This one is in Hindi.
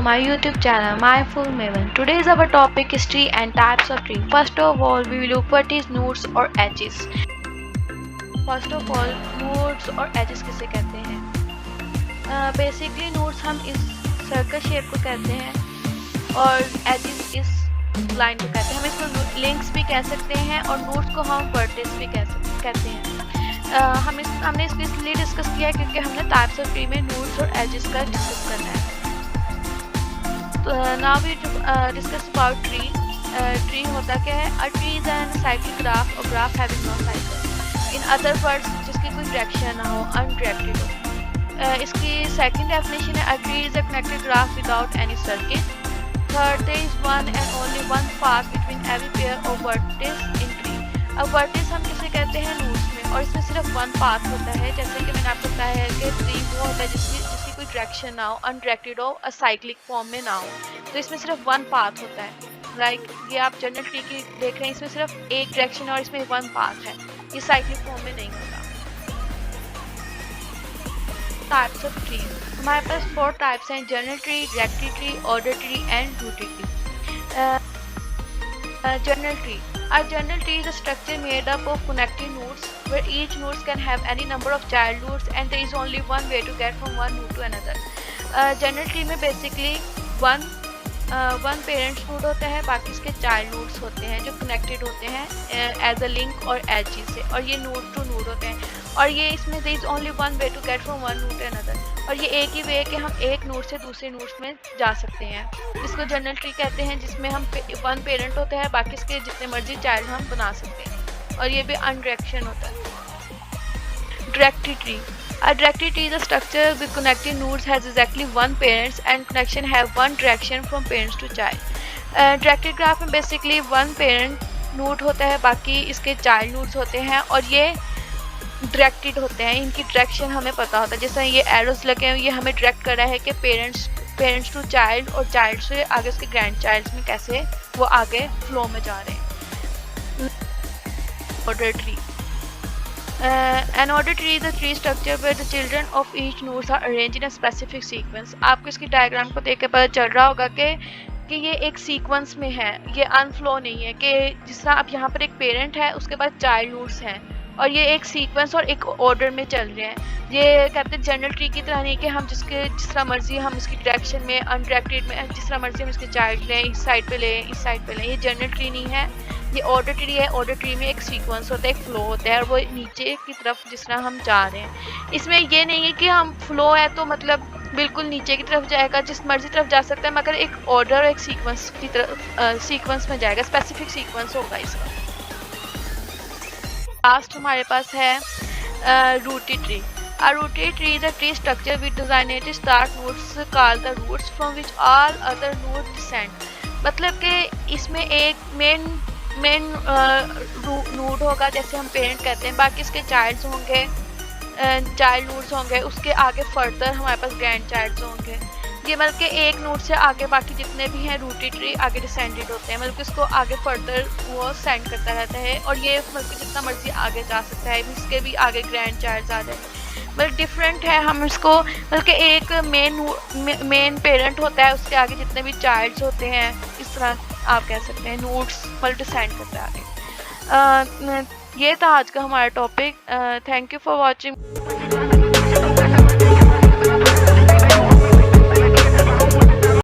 my YouTube channel Mindful Maven. Today's our topic is tree and types of tree. First of all, we will look what is nodes or edges. First of all, nodes और edges किसे कहते हैं? Basically nodes हम इस circle shape को कहते हैं और edges इस line को कहते हैं. हम इसको links भी कह सकते हैं और nodes को हम vertex भी कहते हैं. हमने इसको इसलिए डिस्कस किया है क्योंकि हमने टाइप्स ऑफ ट्री में नोड्स और एजेस का डिस्कस करना है. तो now we discuss about tree. Tree होता क्या है? A tree is an cyclic graph और graph having no cycle. In other words जिसकी कोई डायरेक्शन ना हो, अनडायरेक्टेड हो. इसकी सेकंड डेफिनेशन है a tree is a connected graph without any circuit. Third, there is one and only one path between every pair of vertices in tree. अब वर्टिस हम किसे कहते हैं? नोड्स में. और इसमें सिर्फ वन पाथ होता है. जैसे कि मैंने आपको बताया है कि ट्री वो होता है जिसकी कोई डायरेक्शन ना हो, अनडायरेक्टेड हो, असाइक्लिक फॉर्म में ना हो. तो इसमें सिर्फ वन पाथ होता है. लाइक ये आप जनरल ट्री की देख रहे हैं, इसमें सिर्फ एक डायरेक्शन है और इसमें वन पाथ है. ये साइक्लिक फॉर्म में नहीं होता. Types of tree. हमारे पास 4 टाइप्स हैं: general tree, directory tree, order tree and rooted tree. General tree. A general tree is a structure made up of connecting nodes where each node can have any number of child nodes and there is only one way to get from one node to another. General tree में basically one parent node होता है, बाकी इसके child nodes होते हैं जो connected होते हैं as a link और edges से, और ये node to node होते हैं. और ये इसमें there is only one way to get from one node to another. और ये एक ही वे है कि हम एक नोड से दूसरे नोड्स में जा सकते हैं. इसको जनरल ट्री कहते हैं जिसमें हम वन पेरेंट होता है, बाकी इसके जितने मर्जी चाइल्ड हम बना सकते हैं. और ये भी अनडायरेक्शन होता है. Directory tree. A directory tree is a structure with connecting nodes has exactly one parents and connection have one direction from parents to child. Directory graph में basically one parent node होता है, बाकी इसके child nodes होते हैं और ये डायरेक्टेड होते हैं. इनकी डायरेक्शन हमें पता होता है. जैसे ये एरोस लगे हैं, ये हमें डायरेक्ट कर रहा है कि पेरेंट्स टू चाइल्ड और चाइल्ड से आगे उसके ग्रैंड चाइल्ड्स में कैसे वो आगे फ्लो में जा रहे हैं. Order tree. An order tree is a tree structure where the children of each nodes are arranged in a specific sequence. आपको इसकी डायग्राम को देख के पता चल रहा होगा कि ये एक सीक्वेंस में है, ये अनफ्लो नहीं है. कि जिस तरह अब यहाँ पर एक पेरेंट है, उसके बाद चाइल्ड नोड्स हैं और ये एक सीक्वेंस और एक ऑर्डर में चल रहे हैं. ये कहते हैं जनरल ट्री की तरह नहीं कि हम जिस तरह मर्जी हम इसकी डायरेक्शन में अनडायरेक्टेड में जिस तरह मर्जी हम इसके चाइल्ड लें, इस साइड पे लें, इस साइड पे लें. ये जनरल ट्री नहीं है, ये ऑर्डर ट्री है. ऑर्डर ट्री में एक सीक्वेंस होता है, एक फ्लो होता है और वो नीचे की तरफ जिस तरह हम जा रहे हैं. इसमें ये नहीं है कि हम फ्लो है तो मतलब बिल्कुल नीचे की तरफ जाएगा, जिस मर्जी तरफ जा सकता है, मगर एक ऑर्डर और एक सीक्वेंस की तरफ सीक्वेंस में जाएगा, स्पेसिफिक सीक्वेंस होगा इसका. लास्ट हमारे पास है rooted tree. A rooted tree is a tree structure with designated start nodes called the roots from which all other nodes descend. मतलब कि इसमें एक मेन नोड होगा, जैसे हम पेरेंट कहते हैं, बाकी इसके चाइल्ड्स होंगे, चाइल्ड नोड्स होंगे, उसके आगे फर्दर हमारे पास ग्रैंड चाइल्ड्स होंगे. ये मतलब कि एक नोड से आगे बाकी जितने भी हैं रूटेड ट्री आगे डिसेंडेड होते हैं, मतलब कि इसको आगे फर्दर वो सेंड करता रहता है और ये मतलब कि जितना मर्जी आगे जा सकता है, इसके भी आगे ग्रैंड चाइल्ड्स आ जाए. मतलब डिफरेंट है. हम इसको मतलब कि एक मेन पेरेंट होता है, उसके आगे जितने भी चाइल्ड्स होते हैं, इस तरह आप कह सकते हैं नोड्स मतलब डिसेंड करता है आगे. ये था आज का हमारा topic. Thank you for watching.